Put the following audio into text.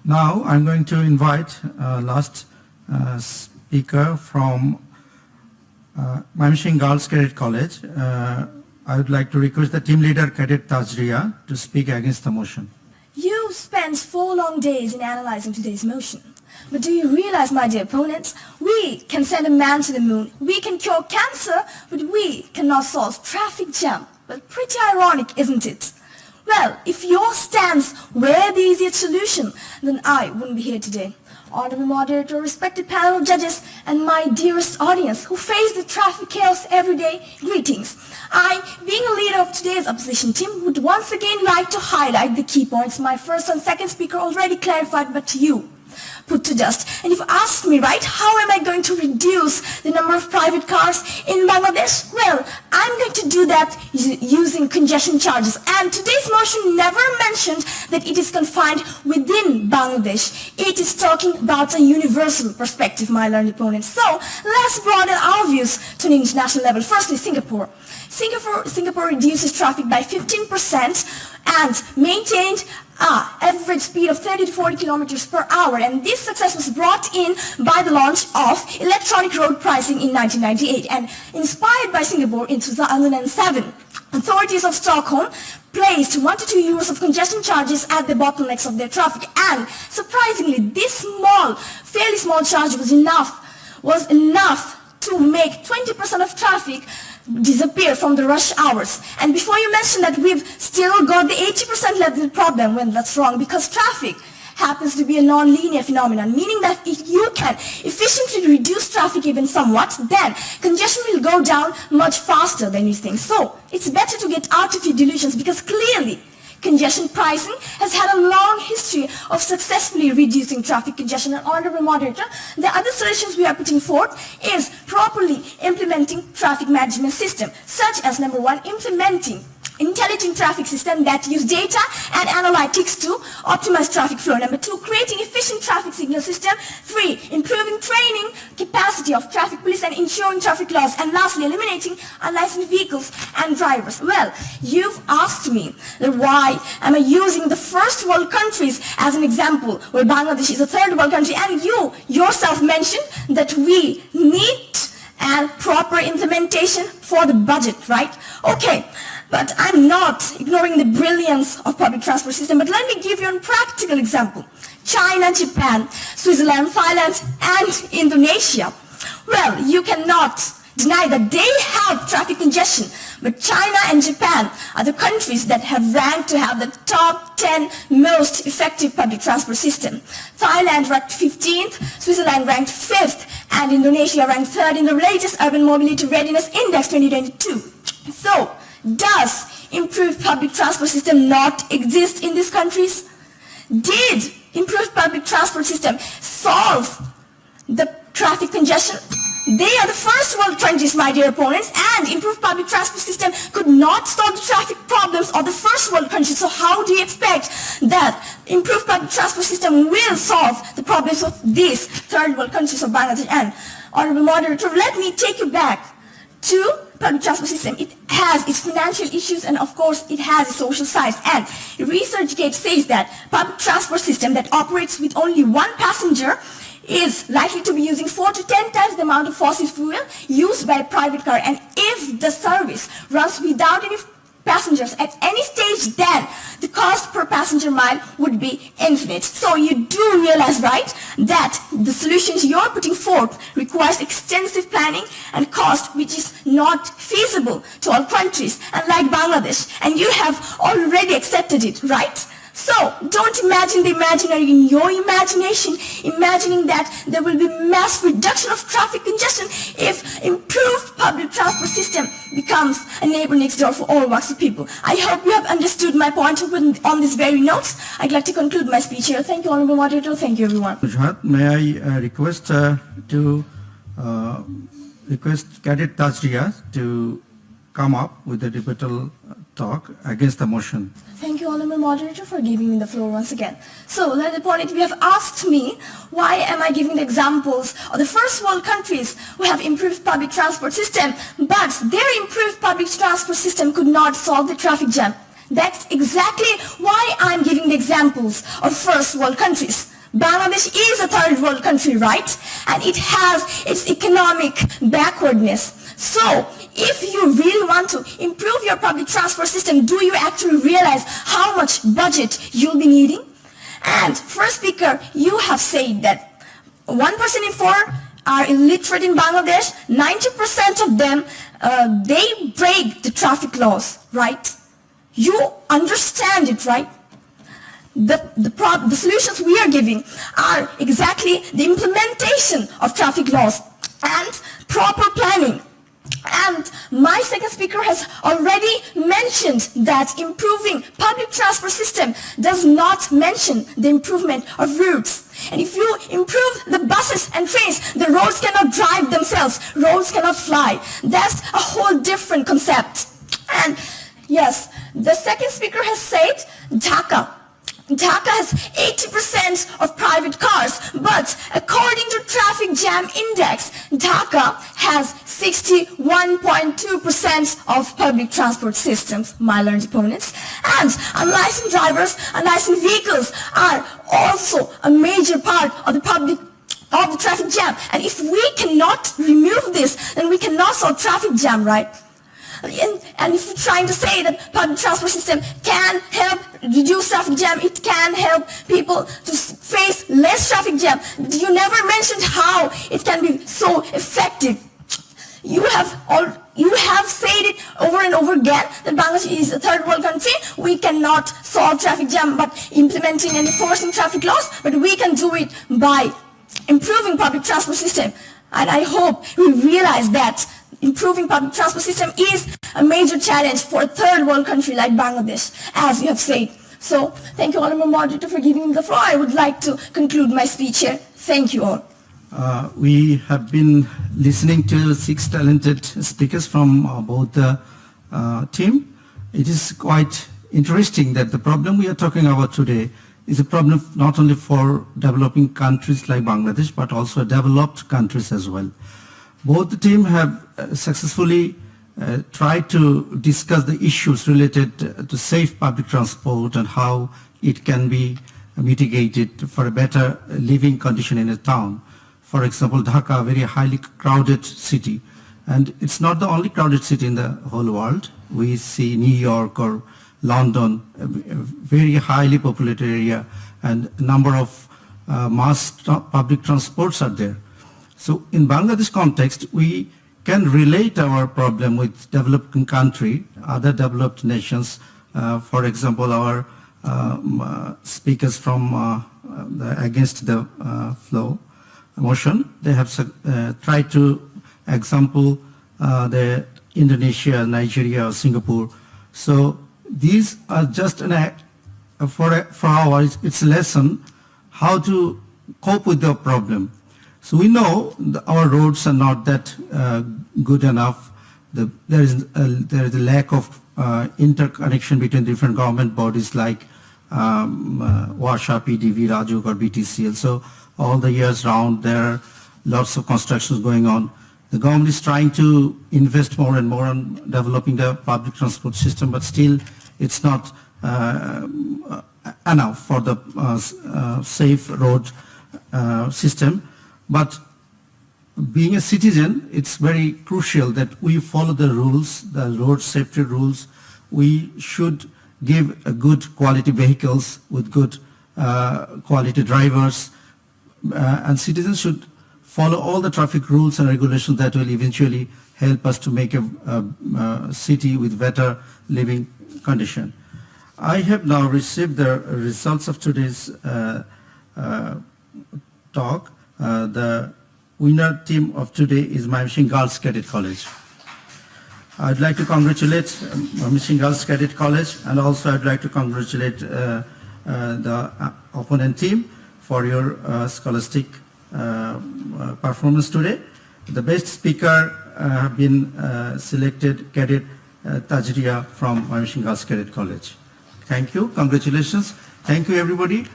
Now I'm going to invite last speaker from Mymensingh Girls Cadet College. I would like to request the team leader Cadet Tazria to speak against the motion. You spent 4 long days in analyzing today's motion. But do you realize, my dear opponents, we can send a man to the moon, we can cure cancer, but we cannot solve traffic jam. Well, pretty ironic, isn't it? Well, if your stance were the easiest solution, then I wouldn't be here today. Honorable moderator, respected panel of judges, and my dearest audience who face the traffic chaos every day, greetings. I, being a leader of today's opposition team, would once again like to highlight the key points my first and second speaker already clarified, but to you put to dust. And if you ask me, right, how am I going to reduce the number of private cars in Bangladesh? Well, I'm going to do that using congestion charges. And today's motion never mentioned that it is confined within Bangladesh. It is talking about a universal perspective, my learned opponents. So let's broaden our views to an international level. Firstly, Singapore. Singapore reduces traffic by 15% and maintained average speed of 30 to 40 kilometers per hour, and this success was brought in by the launch of electronic road pricing in 1998 and inspired by Singapore in 2007. Authorities of Stockholm placed 1 to 2 euros of congestion charges at the bottlenecks of their traffic, and surprisingly this fairly small charge was enough to make 20% of traffic disappear from the rush hours. And before you mention that we've still got the 80% level problem, when that's wrong, because traffic happens to be a non-linear phenomenon, meaning that if you can efficiently reduce traffic even somewhat, then congestion will go down much faster than you think. So it's better to get out of your delusions, because clearly congestion pricing has had a long history of successfully reducing traffic congestion. And honorable moderator, the other solutions we are putting forth is properly implementing traffic management system, such as number 1, implementing intelligent traffic system that use data and analytics to optimize traffic flow. Number 2, creating efficient traffic signal system. 3, improving training capacity of traffic police and ensuring traffic laws. And lastly, eliminating unlicensed vehicles and drivers. Well, you've asked me that why am I using the first world countries as an example, where Bangladesh is a third world country, and you yourself mentioned that we need a proper implementation for the budget, right? Okay. But I'm not ignoring the brilliance of public transport system, but let me give you a practical example. China, Japan, Switzerland, Thailand, and Indonesia. Well, you cannot deny that they have traffic congestion, but China and Japan are the countries that have ranked to have the top 10 most effective public transport system. Thailand ranked 15th, Switzerland ranked 5th, and Indonesia ranked 3rd in the latest Urban Mobility Readiness Index 2022. So, does improved public transport system not exist in these countries? Did improved public transport system solve the traffic congestion? They are the first world countries, my dear opponents, and improved public transport system could not solve the traffic problems of the first world countries. So how do you expect that improved public transport system will solve the problems of these third world countries of Bangladesh? And honorable moderator, let me take you back to public transport system. It has its financial issues, and of course it has a social side. And ResearchGate says that public transport system that operates with only 1 passenger is likely to be using 4 to 10 times the amount of fossil fuel used by a private car. And if the service runs without any passengers at any stage, then the cost per passenger mile would be infinite. So you do realize, right, that the solutions you're putting forth requires extensive planning and cost, which is not feasible to all countries, unlike Bangladesh. And you have already accepted it, right? So, don't imagine the imaginary in your imagination, imagining that there will be mass reduction of traffic congestion if improved public transport system becomes a neighbor next door for all walks of people. I hope you have understood my point on these very notes. I'd like to conclude my speech here. Thank you, Honorable Moderator. Thank you, everyone. May I request Cadet Tazria to come up with a rebuttal talk against the motion. Thank you, Honorable Moderator, for giving me the floor once again. So, learned opponent, you have asked me why am I giving the examples of the first world countries who have improved public transport system, but their improved public transport system could not solve the traffic jam. That's exactly why I'm giving the examples of first world countries. Bangladesh is a third world country, right? And it has its economic backwardness. So, if you really want to improve your public transport system, do you actually realize how much budget you'll be needing? And first speaker, you have said that 1 person in 4 are illiterate in Bangladesh. 90% of them, they break the traffic laws, right? You understand it, right? The solutions we are giving are exactly the implementation of traffic laws and proper planning. And my second speaker has already mentioned that improving public transport system does not mention the improvement of routes. And if you improve the buses and trains, the roads cannot drive themselves, roads cannot fly. That's a whole different concept. And yes, the second speaker has said Dhaka. Dhaka has 80% of private cars, but according to Traffic Jam Index, Dhaka has 61.2% of public transport systems, my learned opponents. And unlicensed drivers, unlicensed vehicles are also a major part of the traffic jam. And if we cannot remove this, then we cannot solve traffic jam, right? And if you're trying to say that public transport system can help reduce traffic jam, it can help people to face less traffic jam, you never mentioned how it can be so effective. You have said it over and over again that Bangladesh is a third world country. We cannot solve traffic jam by implementing and enforcing traffic laws, but we can do it by improving public transport system. And I hope we realize that improving public transport system is a major challenge for a third world country like Bangladesh, as you have said. So, thank you, Honorable Moderator, for giving me the floor. I would like to conclude my speech here. Thank you all. We have been listening to 6 talented speakers from both the team. It is quite interesting that the problem we are talking about today is a problem not only for developing countries like Bangladesh, but also developed countries as well. Both the team have successfully tried to discuss the issues related to safe public transport and how it can be mitigated for a better living condition in a town. For example, Dhaka, a very highly crowded city, and it's not the only crowded city in the whole world. We see New York or London, a very highly populated area, and a number of mass public transports are there. So in Bangladesh context, we can relate our problem with developing country, other developed nations. For example, our speakers from against the flow motion, they have tried to example the Indonesia, Nigeria, or Singapore. So these are just for ours, it's a lesson how to cope with the problem. So we know our roads are not that good enough. There is a lack of interconnection between different government bodies like Washa, PDV, Rajuk, or BTCL. So all the years round there are lots of constructions going on. The government is trying to invest more and more on developing the public transport system, but still it's not enough for the safe road system. But being a citizen, it's very crucial that we follow the rules, the road safety rules. We should give a good quality vehicles with good quality drivers, and citizens should follow all the traffic rules and regulations that will eventually help us to make a city with better living condition. I have now received the results of today's talk. The winner team of today is Mymensingh Girls Cadet College. I'd like to congratulate Mymensingh Girls Cadet College, and also I'd like to congratulate the opponent team for your scholastic performance today. The best speaker have been selected Cadet Tazria from Mymensingh Girls Cadet College. Thank you. Congratulations. Thank you, everybody.